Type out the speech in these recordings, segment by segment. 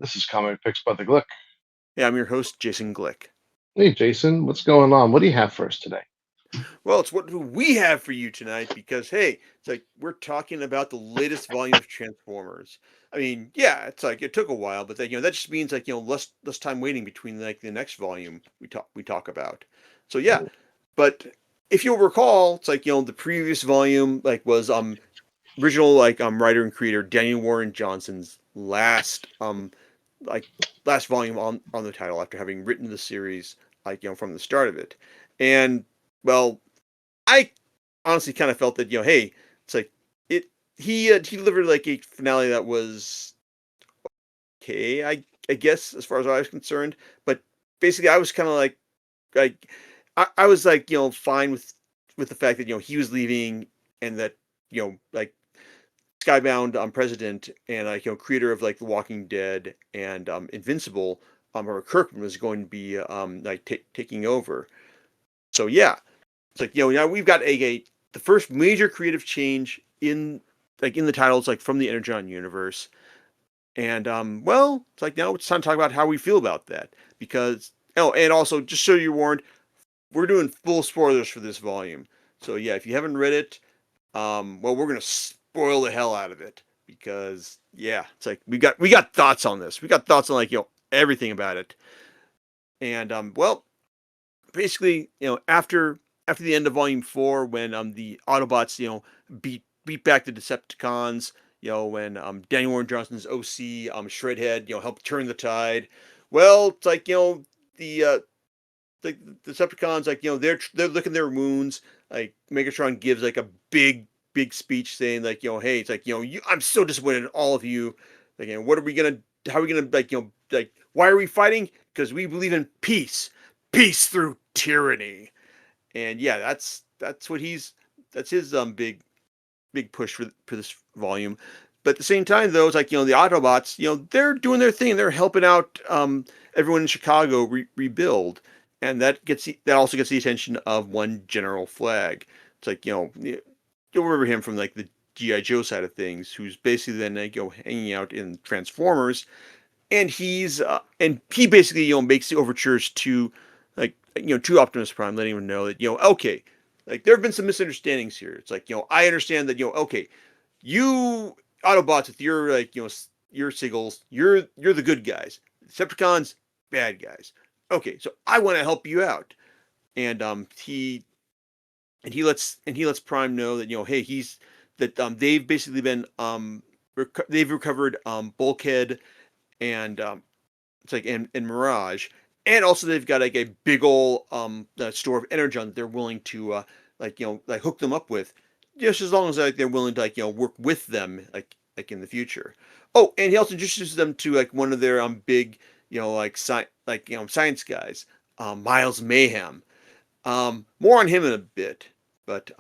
This is Comic Picks by the Glick. Yeah, I'm your host, Jason Glick. Hey, Jason, what's going on? What do you have for us today? Well, it's what do we have for you tonight because, hey, it's like we're talking about the latest volume of Transformers. I mean, yeah, it's like it took a while, but that just means like less time waiting between like the next volume we talk about. So yeah, but if you'll recall, it's like the previous volume like was original like writer and creator Daniel Warren Johnson's like last volume on the title after having written the series like from the start of it. And well, I honestly kind of felt that hey, it's like it he delivered like a finale that was okay, I guess as far as I was concerned, but basically I was kind of like I was like fine with the fact that he was leaving and that like Skybound president and like creator of like The Walking Dead and Invincible, Robert Kirkman was going to be like taking over. So yeah, it's like now we've got the first major creative change in the titles like from the Energon universe, and well, it's like now it's time to talk about how we feel about that because and also just so you're warned, we're doing full spoilers for this volume. So yeah, if you haven't read it, well, we're gonna spoil the hell out of it because yeah, it's like we got thoughts on this. We got thoughts on like everything about it. And well, basically, after the end of Volume 4, when the Autobots beat back the Decepticons, when Daniel Warren Johnson's OC Shredhead helped turn the tide. Well, it's like the Decepticons like they're licking their wounds. Like Megatron gives like a big speech saying like hey, it's like I'm so disappointed in all of you. Like what are we gonna how are we gonna like like why are we fighting? Because we believe in peace through tyranny. And yeah, that's what that's his big push for this volume. But at the same time, though, it's like the Autobots, they're doing their thing. They're helping out everyone in Chicago rebuild, and that also gets the attention of one General Flag. It's like you'll remember him from like the GI Joe side of things, who's basically then hanging out in Transformers, and he basically makes the overtures to like to Optimus Prime, letting him know that okay, like there have been some misunderstandings here. It's like I understand that okay, you Autobots with your like your Siggles, you're the good guys. Decepticons, bad guys. Okay, so I want to help you out, and he lets Prime know that hey, he's that they've basically been they've recovered Bulkhead and it's like and Mirage, and also they've got like a big old store of energon that they're willing to like like hook them up with, just as long as like they're willing to like work with them like in the future. Oh, and he also introduces them to like one of their big like science guys, Miles Mayhem. More on him in a bit, but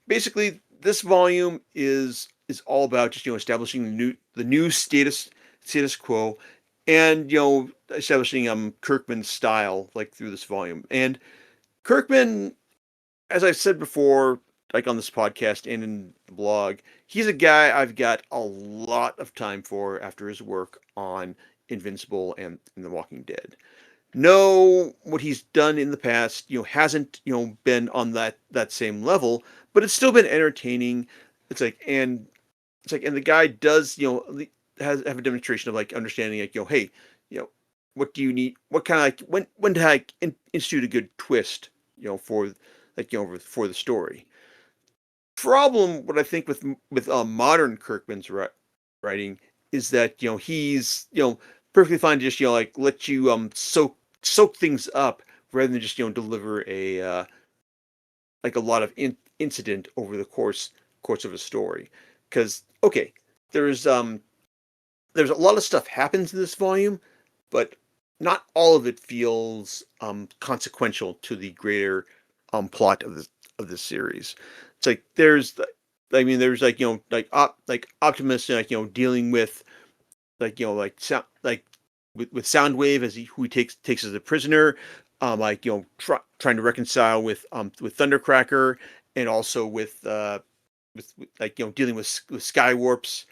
basically this volume is all about just establishing the new status quo, and establishing Kirkman's style like through this volume. And Kirkman, as I've said before, like on this podcast and in the blog, he's a guy I've got a lot of time for after his work on Invincible and The Walking Dead. No, what he's done in the past, hasn't, been on that same level, but it's still been entertaining. It's like, and and the guy does, has have a demonstration of like understanding, like, hey, you know, what do you need? What kind of like when to like institute a good twist, for like for the story. Problem, what I think with modern Kirkman's writing is that he's perfectly fine to just like let you soak things up rather than just deliver a like a lot of incident over the course of a story. Because okay, there's um there's a lot of stuff happens in this volume, but not all of it feels consequential to the greater plot of the series. It's like I mean, there's like like Optimus like dealing with like like sound like with Soundwave as who he takes as a prisoner, like trying to reconcile with Thundercracker, and also with like dealing with Skywarps,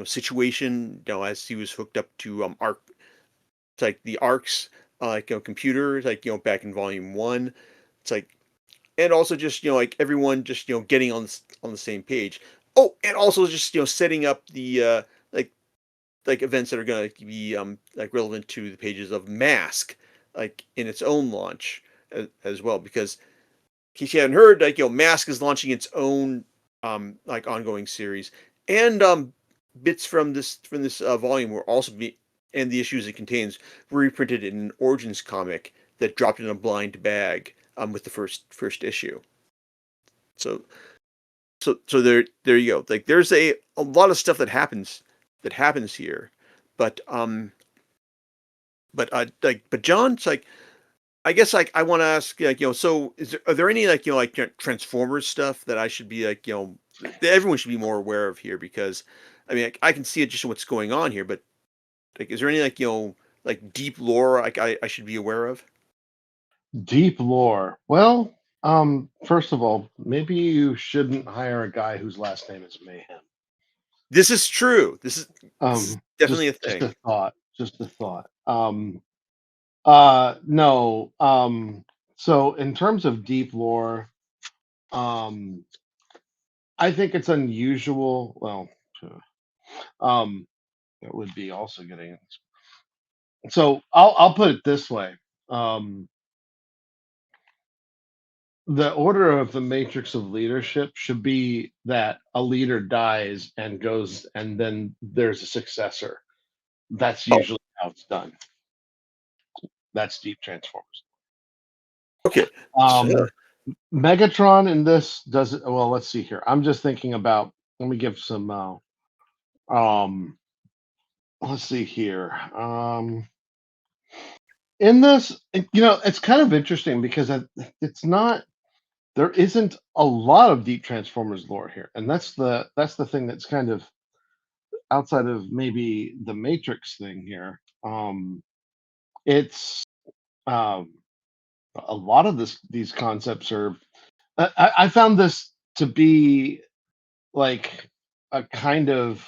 situation, as he was hooked up to arc, it's like the arcs, computers, back in volume one. It's like, and also just like everyone just getting on the same page. Oh, and also just setting up the like events that are going to be like relevant to the pages of Mask, like in its own launch as well. Because in case you hadn't heard, like Mask is launching its own like ongoing series, and bits from this volume will also be, and the issues it contains were reprinted in an Origins comic that dropped in a blind bag with the first issue. So so there you go. Like there's a lot of stuff that happens here, but but John, it's like I guess like I want to ask like so are there any like like Transformers stuff that I should be like that everyone should be more aware of here? Because I mean I can see it just what's going on here, but like is there any like like deep lore like I should be aware of? Deep lore. Well, first of all, maybe you shouldn't hire a guy whose last name is Mayhem. This is true. This is definitely a Just thing. a thought. Just a thought. No. So in terms of deep lore, um, I think it's unusual. Well, um, it would be also getting. So I'll put it this way. Um, the order of the matrix of leadership should be that a leader dies and goes, and then there's a successor. That's Oh, usually how it's done. That's deep Transformers. okay. So Um, Megatron in this does it well. Let's see here. I'm just thinking about. Let me give some. Um, let's see here. In this, it's kind of interesting because it's not. There isn't a lot of deep Transformers lore here, and that's the thing that's kind of outside of maybe the Matrix thing here. It's um, a lot of these concepts are. I found this to be like a kind of,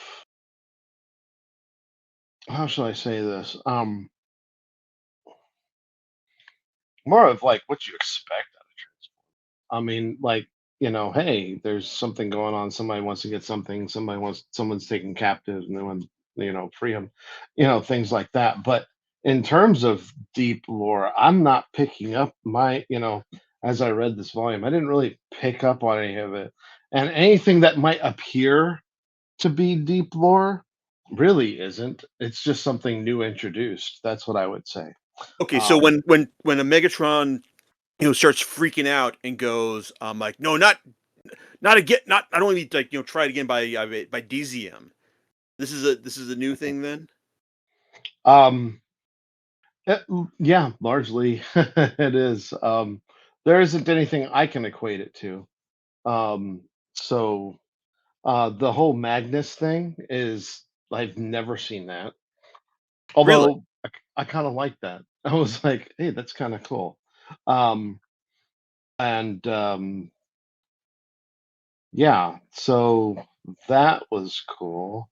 how should I say this? More of like what you expect. I mean, like, hey, there's something going on. Somebody wants to get something. Someone's taken captive, and they want, free them. Things like that. But in terms of deep lore, I'm not picking up as I read this volume, I didn't really pick up on any of it, and anything that might appear to be deep lore really isn't. It's just something new introduced. That's what I would say. okay, so Um, when a Megatron starts freaking out and goes, like, no, not again, not I don't want to be like tried again by DZM. This is a new thing then. um, yeah, largely it is. There isn't anything I can equate it to. So the whole Magnus thing is, I've never seen that. Really? Although I kind of like that. I was like, hey, that's kind of cool. Um, and Yeah, so that was cool.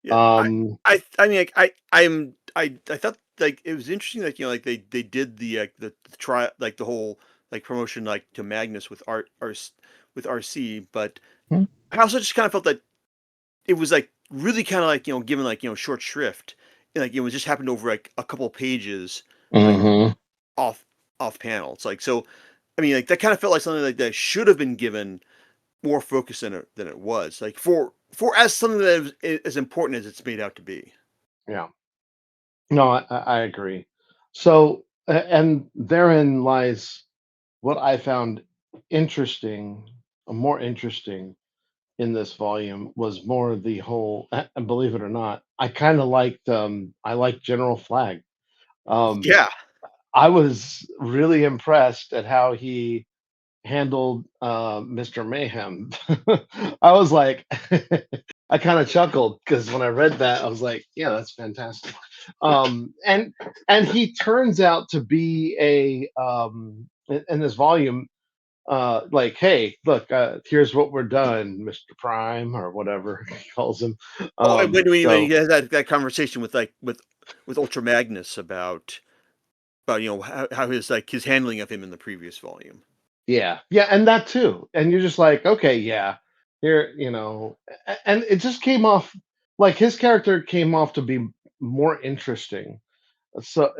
Yeah. Um, I mean, like, I thought like it was interesting, like they did the the try like the whole like promotion like to Magnus with with RC, but Hmm. I also just kind of felt that it was like really kind of like given like short shrift, and, like it was just happened over like a couple pages, like mhm. off panel. It's like so. I mean, like that kind of felt like something like that should have been given more focus than it was. Like for as something that is as important as it's made out to be. Yeah. No, I agree. So, and therein lies what I found interesting, more interesting in this volume was more the whole, and believe it or not, I liked General Flag. Um, Yeah. I was really impressed at how he handled Mr. Mayhem. I was like, I kind of chuckled because when I read that, I was like, yeah, that's fantastic. And he turns out to be in this volume. like, hey, look, here's what we're done, Mr. Prime or whatever he calls him. Oh, and when he So has that conversation with, like, with Ultra Magnus about, how his, like, his handling of him in the previous volume. yeah, yeah, and that too. And you're just like, okay, yeah, here, and it just came off like his character came off to be more interesting. So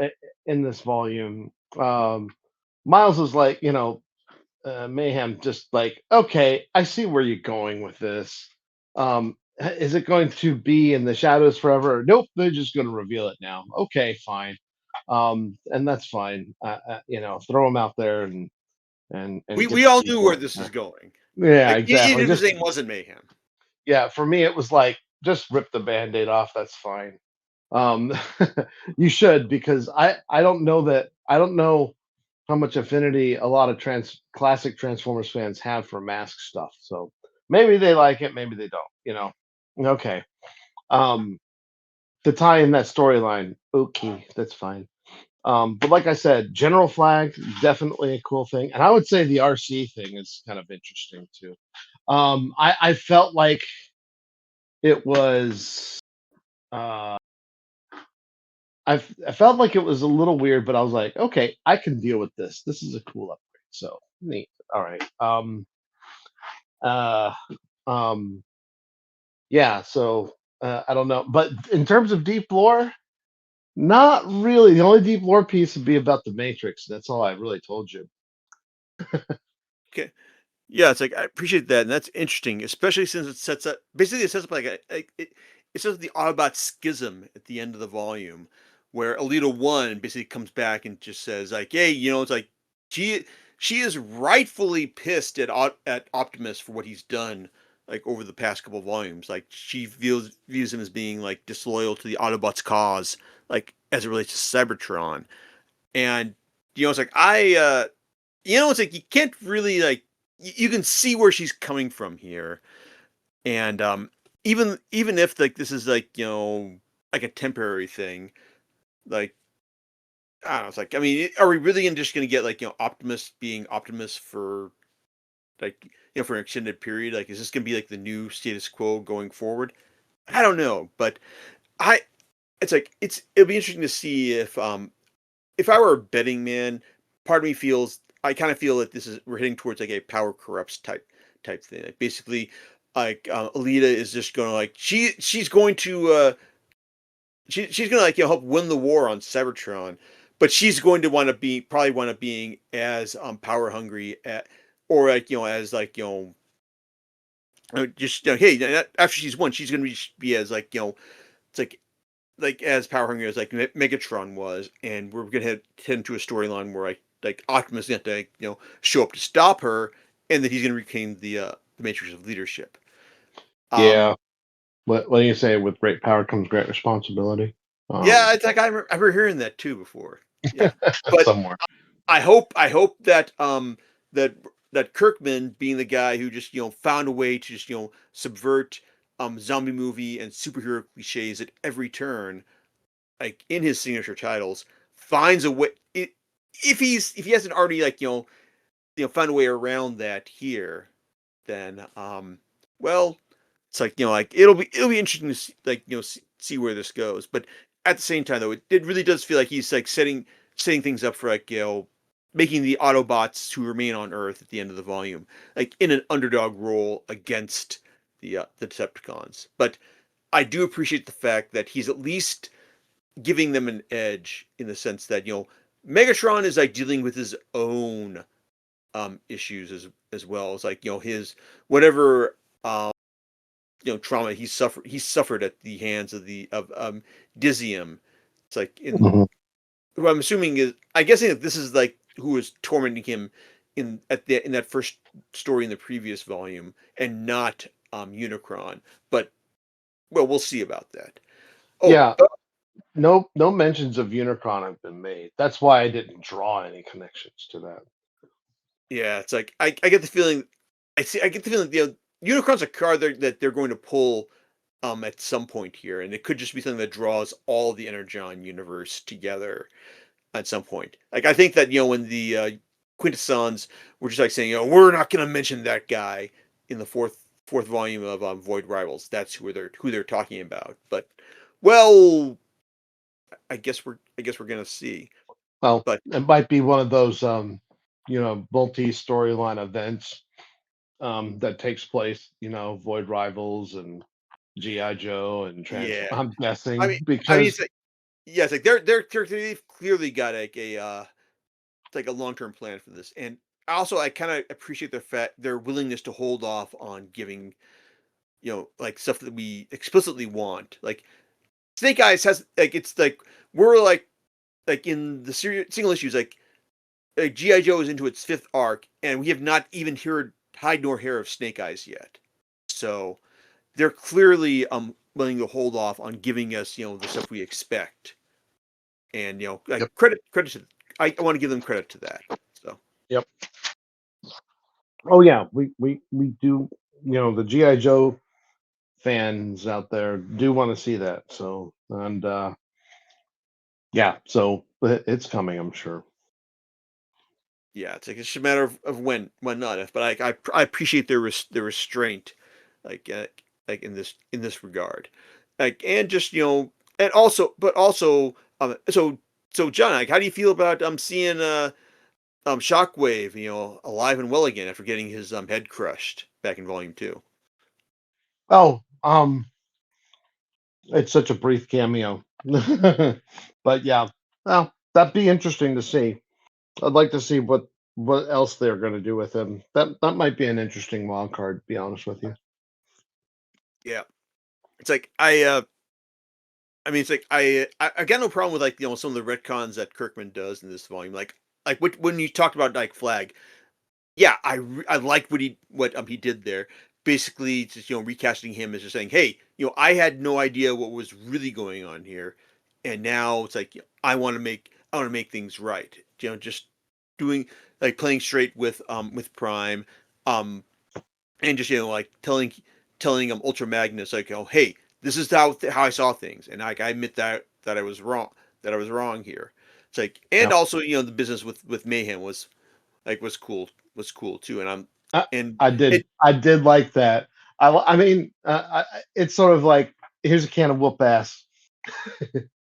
in this volume, Miles is like, Mayhem just like, okay, I see where you're going with this. Is it going to be in the shadows forever? Nope, they're just going to reveal it now. Okay, fine. And that's fine. Throw them out there and get We the all knew sequel where out this is there. going. Yeah, Like, even exactly. if his Just name wasn't Mayhem. yeah, for me it was like just rip the band-aid off. That's fine. Um, you should because I don't know how much affinity a lot of classic Transformers fans have for mask stuff. So maybe they like it, maybe they don't. Okay. Um, to tie in that storyline, okay, that's fine. But like I said, General Flag definitely a cool thing, and I would say the RC thing is kind of interesting too. I felt like it was. Uh, I felt like it was a little weird, but I was like, okay, I can deal with this. This is a cool upgrade. So neat. All right. Uh, um, yeah. So I don't know, but in terms of deep lore, not really. The only deep lore piece would be about the Matrix. That's all I really told you. Okay. Yeah, it's like, I appreciate that, and that's interesting, especially since it sets up like it sets up the Autobot schism at the end of the volume, where Alita 1 basically comes back and just says like, "Hey, it's like she she is rightfully pissed at Optimus for what he's done like over the past couple volumes. Like she views him as being like disloyal to the Autobots' cause, like as it relates to Cybertron." And it's like it's like you can't really like you can see where she's coming from here, and even if like this is like like a temporary thing, like I don't know, it's like I mean, are we really just gonna get like Optimus being Optimus for like for an extended period? Like, is this gonna be like the new status quo going forward? I don't know, but I it's like it'll be interesting to see if I were a betting man, part of me feels I kind of feel that we're heading towards like a power corrupts type thing. Like basically, like Alita is just going to like she's going to she's going to like help win the war on Cybertron, but she's going to probably want to being as power hungry or like as like just hey after she's won she's going to be as like it's like as power hungry as like Megatron was, and we're gonna head into a storyline where like Optimus is gonna have to show up to stop her, and that he's gonna retain the matrix of leadership. Um, Yeah. What do you say? With great power comes great responsibility. yeah, it's like I remember hearing that too before. Yeah, but Somewhere. I hope that that that Kirkman, being the guy who just found a way to just subvert zombie movie and superhero cliches at every turn, like in his signature titles, finds a way. If he hasn't already like found a way around that here, then well, it's like like it'll be interesting to see, like see where this goes. But at the same time, though, it really does feel like he's like setting things up for like making the Autobots who remain on Earth at the end of the volume like in an underdog role against the Decepticons. But I do appreciate the fact that he's at least giving them an edge in the sense that Megatron is like dealing with his own issues as well as like his whatever trauma he's suffered at the hands of the of Dizium. It's like in Mhm. who I'm assuming is I guessing that this is like who is tormenting him in that first story in the previous volume and not Unicron. But well, we'll see about that. Oh, Yeah. No mentions of Unicron have been made. That's why I didn't draw any connections to that. yeah, it's like I get the feeling I get the feeling Unicron's a card that they're going to pull at some point here, and it could just be something that draws all the Energon universe together at some point. Like I think that when quintessence. We're just like saying, we're not going to mention that guy in the fourth volume of Void Rivals. That's who they're talking about. But well, I guess we're gonna see. Well, But it might be one of those multi-storyline events that takes place, Void Rivals and GI Joe and Transform. yeah, I'm I guessing mean, it's because like yeah, it's like they've clearly got like it's like a long term plan for this, and also I kind of appreciate their willingness to hold off on giving like stuff that we explicitly want. Like Snake Eyes has like it's like we're like in the single issues like GI Joe is into its fifth arc, and we have not even heard hide nor hair of Snake Eyes yet. So they're clearly willing to hold off on giving us the stuff we expect, and yep, like credit to I want to give them credit to that. So yep. Oh yeah, we do. The GI Joe fans out there do want to see that. So and yeah, so it's coming, I'm sure. yeah, it's like it's just a matter of when not if. But I appreciate their restraint, like uh, like in this regard, like and just and also but also so John, like how do you feel about seeing Shockwave, alive and well again after getting his head crushed back in Volume 2. Oh, it's such a brief cameo, but yeah, well, that'd be interesting to see. I'd like to see what else they're going to do with him. That might be an interesting wild card. To be honest with you. Yeah, it's like I mean, it's like I got no problem with like some of the retcons that Kirkman does in this volume. Like when you talked about like Flag, yeah, I like what he did there. Basically, just recasting him as just saying, hey, I had no idea what was really going on here, and now it's like I want to make things right. Just doing like playing straight with Prime, um, and just like telling Ultra Magnus like, oh hey, this is how I saw things, and like I admit that I was wrong here. It's like, and Yeah, also the business with Mayhem was cool too, and I, and I did it I did like that. I mean, it's sort of like here's a can of whoop ass.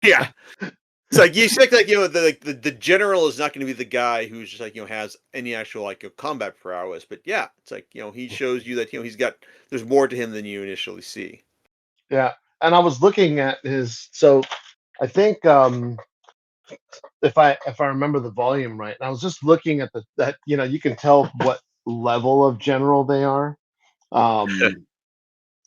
yeah. It's like you expect like the general is not going to be the guy who's just like has any actual like combat prowess, but yeah, it's like he shows you that there's more to him than you initially see. Yeah, and I was looking at his. So I think if I remember the volume right, and I was just looking at that you can tell what level of general they are. Um,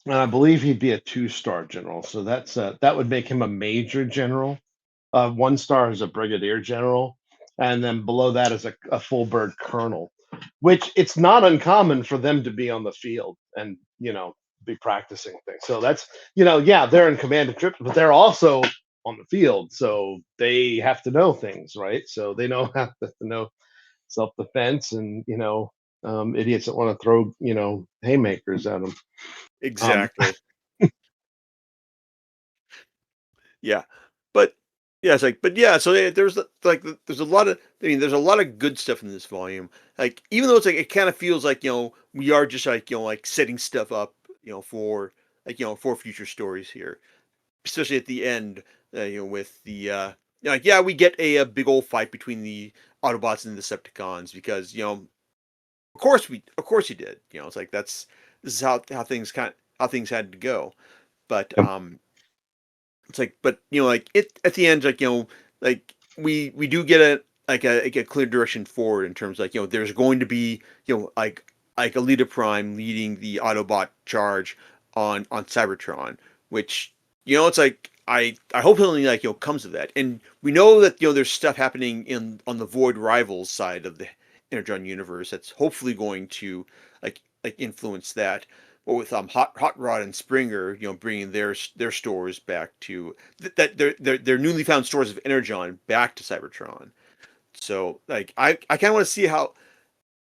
and I believe he'd be a two-star general, so that would make him a major general. One star is a brigadier general, and then below that is a full bird colonel, which it's not uncommon for them to be on the field and be practicing things. So that's yeah, they're in command of troops, but they're also on the field, so they have to know things, right? So they have to know self defense and idiots that want to throw haymakers at them. Um, Exactly. Yeah. But yeah, it's like, but yeah, so there's a lot of, I mean, there's a lot of good stuff in this volume. Like, even though it's like, it kind of feels like, we are just like, like setting stuff up, for for future stories here, especially at the end, with like, yeah, we get a big old fight between the Autobots and the Decepticons because, of course you did, it's like, this is how things had to go. But, Yep. it's like, but like it at the end, like like we do get like a clear direction forward in terms of, like there's going to be like a leader prime leading the Autobot charge on Cybertron, which it's like I hope something like comes of that, and we know that there's stuff happening in on the Void Rivals side of the Energon universe that's hopefully going to like influence that, or with Hot Rod and Springer, bringing their stores back to that their newly found stores of Energon back to Cybertron. So like I kind of want to see how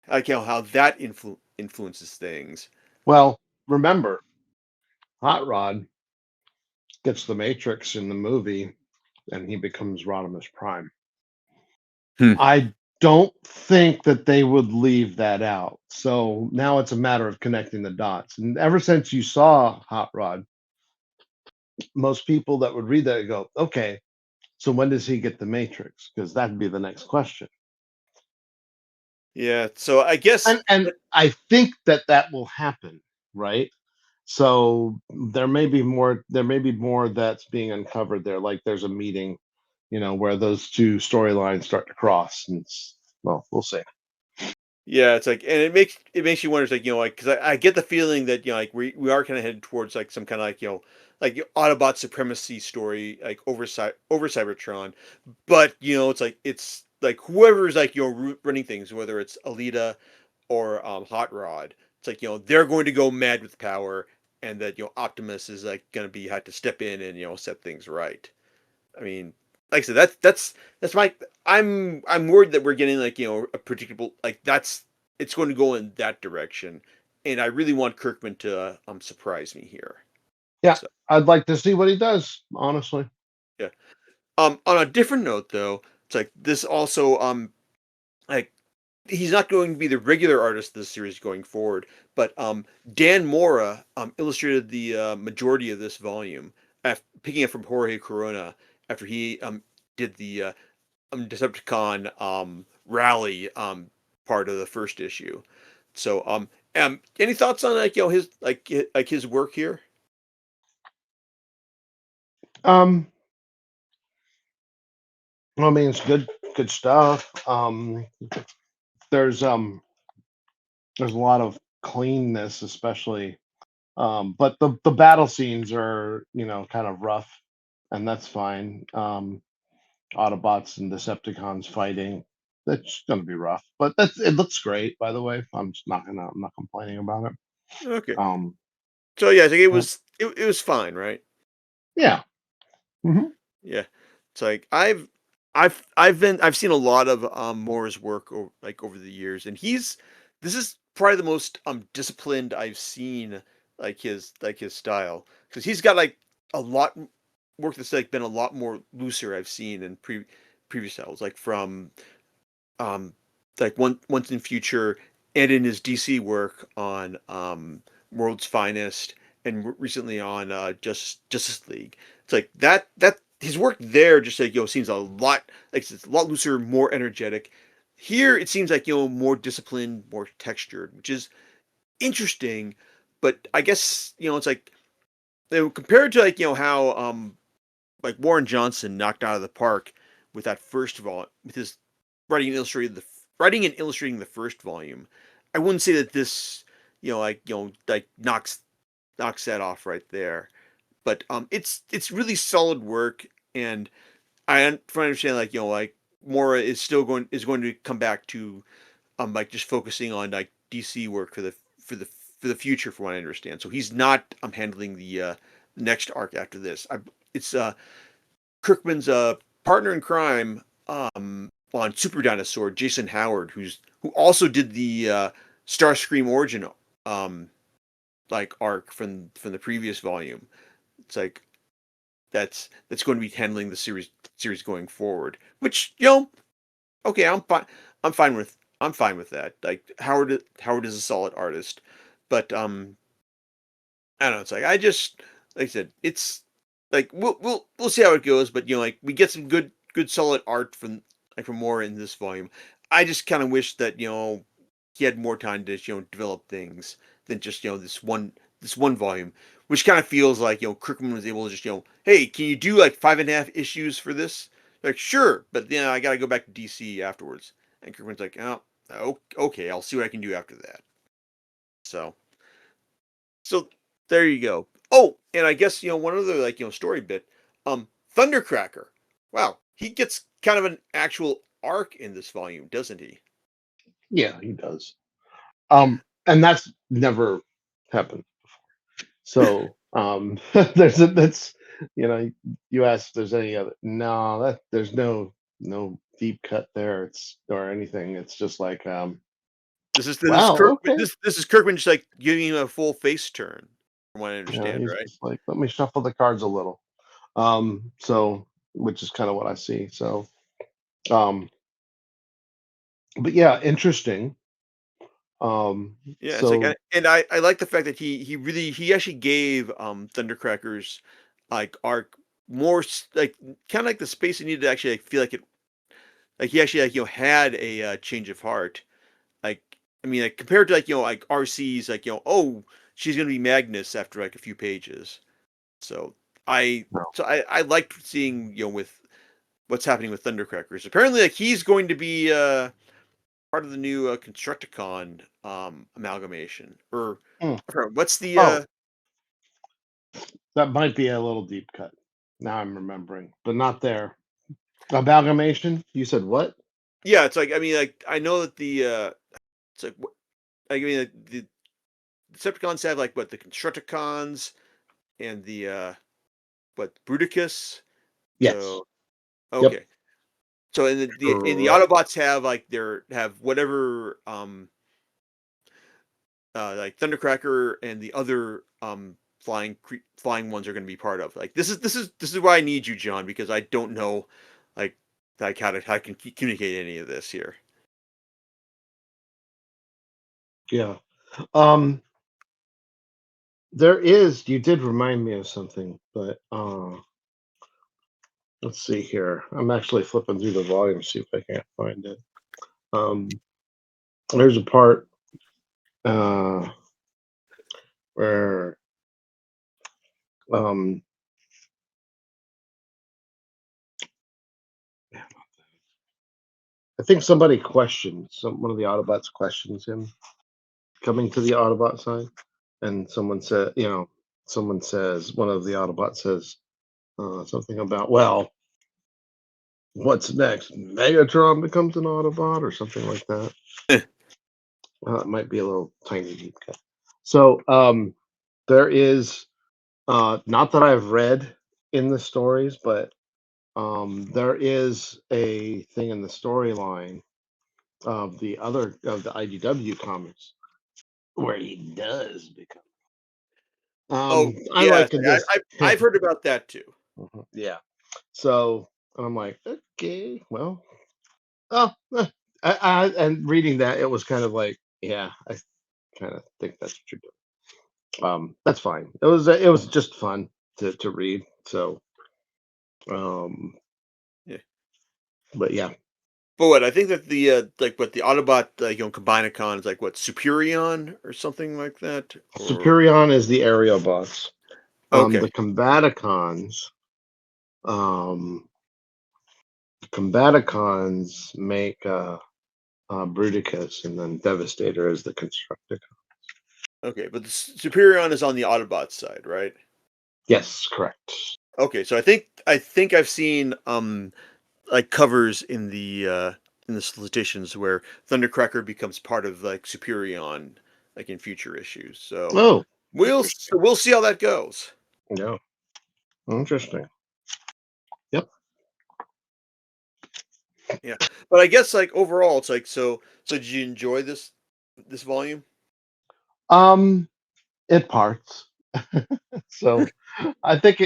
like how that influences things. Well, remember, Hot Rod gets the Matrix in the movie, and he becomes Rodimus Prime. Hmm. I don't think that they would leave that out. So now it's a matter of connecting the dots. And ever since you saw Hot Rod, most people that would read that go, okay, so when does he get the Matrix? Because that'd be the next question. Yeah, so I guess And I think that that will happen, right? So there may be more that's being uncovered there. Like there's a meeting, where those two storylines start to cross, and well, we'll see. yeah, it's like, and it makes you wonder, it's like, like, because I get the feeling that, like, we are kind of headed towards like some kind of like, like Autobot supremacy story, like over Cybertron, but it's like whoever's like running things, whether it's Alita or Hot Rod, it's like they're going to go mad with power, and that Optimus is like going to be had to step in and set things right. I mean, like I said, that's my. I'm worried that we're getting like a predictable like that's it's going to go in that direction, and I really want Kirkman to surprise me here. Yeah, So I'd like to see what he does, honestly. yeah. On a different note, though, it's like this also like he's not going to be the regular artist of the series going forward, but Dan Mora illustrated the majority of this volume, picking up from Jorge Corona after he did the Decepticon rally part of the first issue. So any thoughts on like his like his work here? Um, I mean, it's good stuff. There's um, there's a lot of cleanness, especially. But the battle scenes are, kind of rough, and that's fine. Autobots and Decepticons fighting. That's gonna be rough, but it looks great. By the way, I'm not complaining about it. Okay, Um, so yeah, I think uh, it was fine, right? yeah. Hmm. Yeah, it's like I've seen a lot of Moore's work like over the years, and this is probably the most disciplined I've seen like his style, because he's got like a lot work that's like been a lot more looser I've seen in previous styles, like from um like once in future, and in his DC work on World's Finest, and recently on Justice League. It's like that his work there just like seems a lot like it's a lot looser, more energetic. Here it seems like more disciplined, more textured, which is interesting. But I guess it's like compared to like how like Warren Johnson knocked out of the park with that first vol with his writing and illustrating the first volume. I wouldn't say that this like like knocks that off right there. But it's really solid work, and from what I understand, like like Mora is going to come back to like just focusing on like DC work for the future, from what I understand. So he's not handling the next arc after this. It's Kirkman's partner in crime on Super Dinosaur, Jason Howard, who also did the Starscream origin um, like arc from the previous volume. It's like that's going to be handling the series going forward. Which okay, I'm fine with that. Like Howard is a solid artist, but I don't know. It's like I just like I said, it's like we'll see how it goes. But like we get some good solid art from more in this volume. I just kind of wish that he had more time to develop things than just this one volume, which kind of feels like Kirkman was able to just hey, can you do like 5.5 issues for this? Like sure, but then I got to go back to DC afterwards. And Kirkman's like, oh, okay, I'll see what I can do after that. So. So there you go. Oh, and I guess one other like story bit. Thundercracker. Wow, he gets kind of an actual arc in this volume, doesn't he? Yeah, he does. And that's never happened. So that's you asked if there's any other. No, that there's no deep cut there. It's or anything. It's just like This is wow, Kirk. okay. This is Kirkman just like giving him a full face turn, from what I understand, He's right? just like, let me shuffle the cards a little. So which is kind of what I see. So um But yeah, interesting. Yeah, it's like, So and I like the fact that he actually gave Thundercrackers like arc more like kind of like the space it needed to actually like, feel like it like he actually like had a change of heart. Like I mean, like compared to like like RC's like oh she's gonna be Magnus after like a few pages. So I no. I liked seeing with what's happening with Thundercrackers. Apparently, like he's going to be part of the new Constructicon amalgamation, or Mm. I forgot, what's the Oh, that might be a little deep cut. Now I'm remembering, but not there. Amalgamation? You said what? yeah, it's like I mean like I know that the it's like I mean like, the Decepticons have like what the Constructicons and the what Bruticus. Yes. So Yep. okay, so in the Correct. Autobots have like their have whatever like Thundercracker and the other flying ones are going to be part of. Like this is why I need you, John, because I don't know like how I can communicate any of this here. Yeah. Um, there is, you did remind me of something, but let's see here. I'm actually flipping through the volume, see if I can't find it. Um, there's a part uh where um I think somebody questions one of the Autobots questions him coming to the Autobot side, and someone said, someone says one of the Autobots says something about, well, what's next? Megatron becomes an Autobot or something like that. It might be a little tiny deep cut. So there is not that I've read in the stories, but there is a thing in the storyline of the IDW comics where he does become. Oh I yeah, like this. I've heard about that too. Mhm, yeah. So I'm like, okay, well, oh, and reading that, it was kind of like, yeah, I kind of think that's what you're doing. That's fine. It was just fun to read. So, um, Yeah. but yeah, But what I think that the like what the Autobot Combinacon is like what Superion or something like that or Superion is the area boss. okay. The Combaticons, um, Combaticons make Bruticus, and then Devastator is the Constructicon. Okay, but the Superion is on the Autobot side, right? Yes, correct. Okay, so I think I've seen like covers in the solicitations where Thundercracker becomes part of like Superion like in future issues. So Oh, interesting. we'll see how that goes. Yeah, interesting. Yep. Yeah. But I guess like overall it's like so did you enjoy this volume? Um, it parts. So I think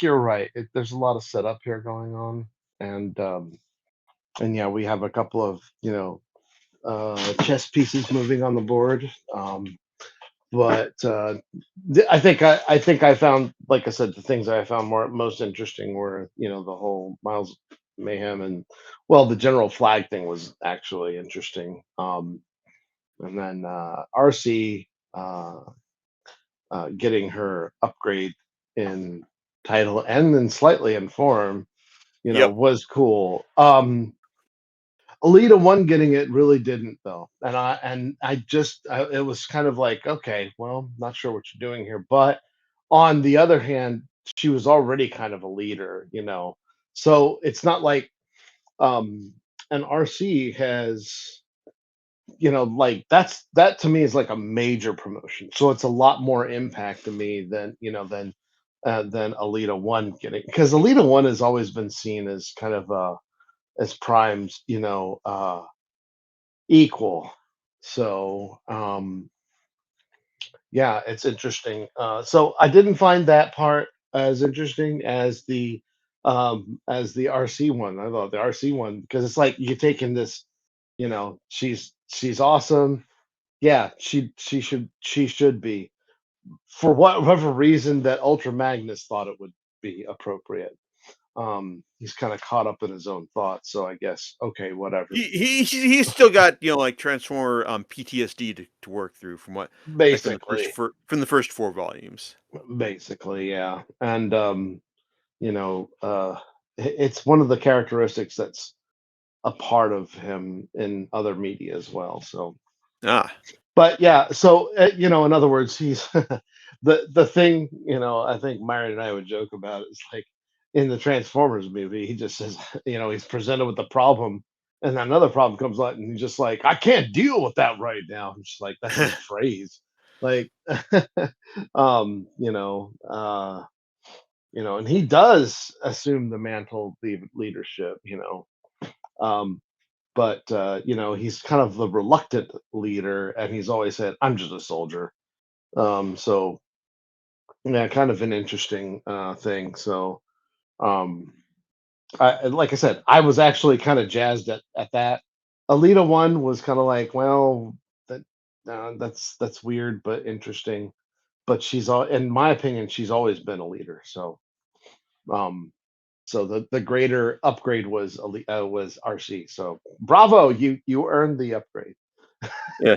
you're right. There's a lot of setup here going on, and yeah, we have a couple of chess pieces moving on the board. But I think I found, like I said, the things I found most interesting were the whole Miles Mayhem, and well, the general flag thing was actually interesting. And then RC getting her upgrade in title and then slightly in form, Yep. was cool. Alita One getting it really didn't though, it was kind of like, okay, well, not sure what you're doing here, but on the other hand, she was already kind of a leader, so it's not like um, an RC has, like that to me is like a major promotion, so it's a lot more impact to me than Alita One getting, because Alita One has always been seen as kind of as Prime's, equal. So, yeah, it's interesting. So I didn't find that part as interesting as the RC one. I thought the RC one, because it's like you're taking this. she's awesome. Yeah, she should be, for whatever reason that Ultra Magnus thought it would be appropriate. He's kind of caught up in his own thoughts, so I guess okay, whatever. He's still got, like, Transformer, PTSD to work through from what like, Basically, from the first 4 volumes. basically, yeah. And you know, it's one of the characteristics that's a part of him in other media as well. So, Ah. but yeah, so in other words, he's the thing. I think Myron and I would joke about is like in the Transformers movie, he just says, he's presented with the problem, and then another problem comes up, and he's just like, I can't deal with that right now. I'm just like, that's a good phrase, like, um, you know, uh, and he does assume the mantle of leadership, um, but he's kind of the reluctant leader, and he's always said, "I'm just a soldier." So yeah, kind of an interesting thing. So um, like I said, I was actually kind of jazzed at that. Alita one was kind of like, well, that that's weird but interesting. But in my opinion, she's always been a leader. Um, so the greater upgrade was RC. So bravo, you earned the upgrade. Yeah.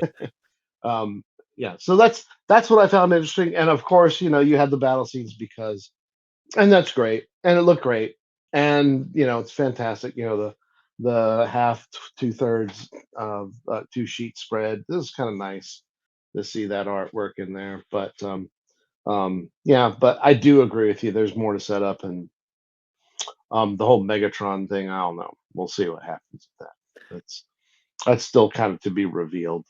um yeah, so that's what I found interesting. And of course, you had the battle scenes, and that's great, and it looked great, and it's fantastic. The half, two-thirds of two sheet spread. This is kind of nice to see that artwork in there. But yeah, but I do agree with you, there's more to set up. And the whole Megatron thing, I don't know, we'll see what happens with that. That's still kind of to be revealed.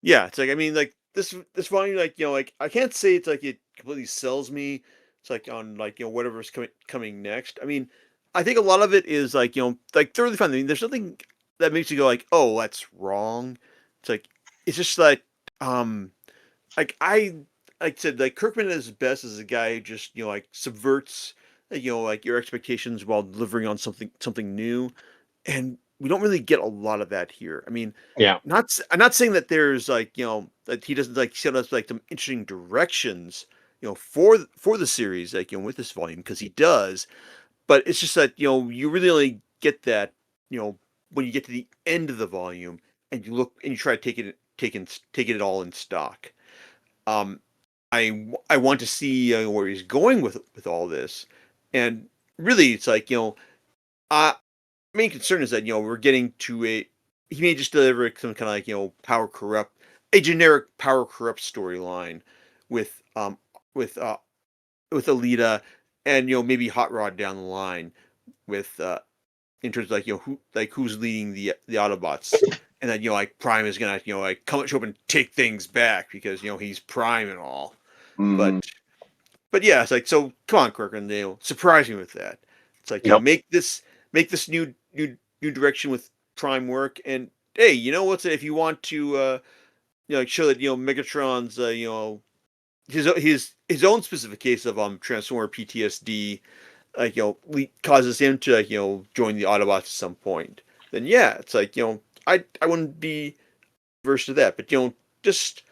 Yeah, it's like, I mean, like, this volume, like, like, I can't say it's like it completely sells me. It's like on, like, whatever's coming next. I mean, I think a lot of it is like, like, thoroughly fun. I mean, there's nothing that makes you go like, "Oh, that's wrong." It's like it's just like, um like like I said, like, Kirkman is best as a guy who just, like, subverts, like, your expectations while delivering on something new. And we don't really get a lot of that here. I mean, Yeah. I'm not saying that there's like, that he doesn't like set us like some interesting directions, for the series, like, with this volume, because he does. But it's just that, you really only get that, when you get to the end of the volume and you look and you try to take it all in stock. Um, I want to see, where he's going with all this, and really, it's like, uh, main concern is that, we're getting to a he may just deliver some kind of like, power corrupt a generic power corrupt storyline with with uh with Alita, and, maybe Hot Rod down the line with in terms of like, who's leading the Autobots, and then, like, Prime is gonna, like, come show up and take things back because, he's Prime and all. But Hmm. yeah, it's like, so come on, Corcoran, surprise me with that. It's like, Yep. make this new direction with Prime work. And hey, what's if you want to like, show that, Megatron's, his own specific case of Transformer PTSD, like, causes him to, like, join the Autobots at some point. Then yeah, it's like, I wouldn't be averse to that. But, just,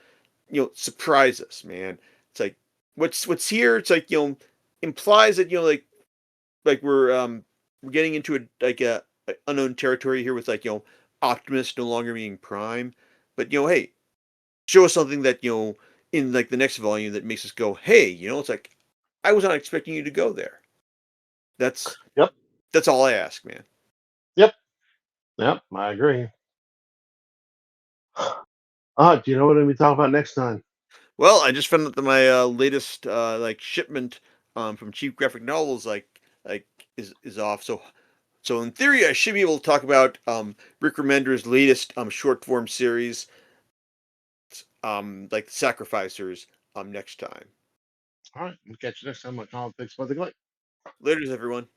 surprise us, man. It's like, what's here. It's like, implies that, like we're getting into a unknown territory here with, like, Optimus no longer being Prime. But, hey, show us something that, in, like, the next volume that makes us go, hey, it's like, I was not expecting you to go there. That's Yep. that's all I ask, man. Yep. Yep. I agree. Do you know what we talk about next time? Well, I just found out that my latest like shipment from Cheap Graphic Novels, like is off. So in theory, I should be able to talk about Rick Remender's latest short form series, like Sacrificers, next time. All right. We'll catch you next time on Comic Picks by the Glick. Later, everyone.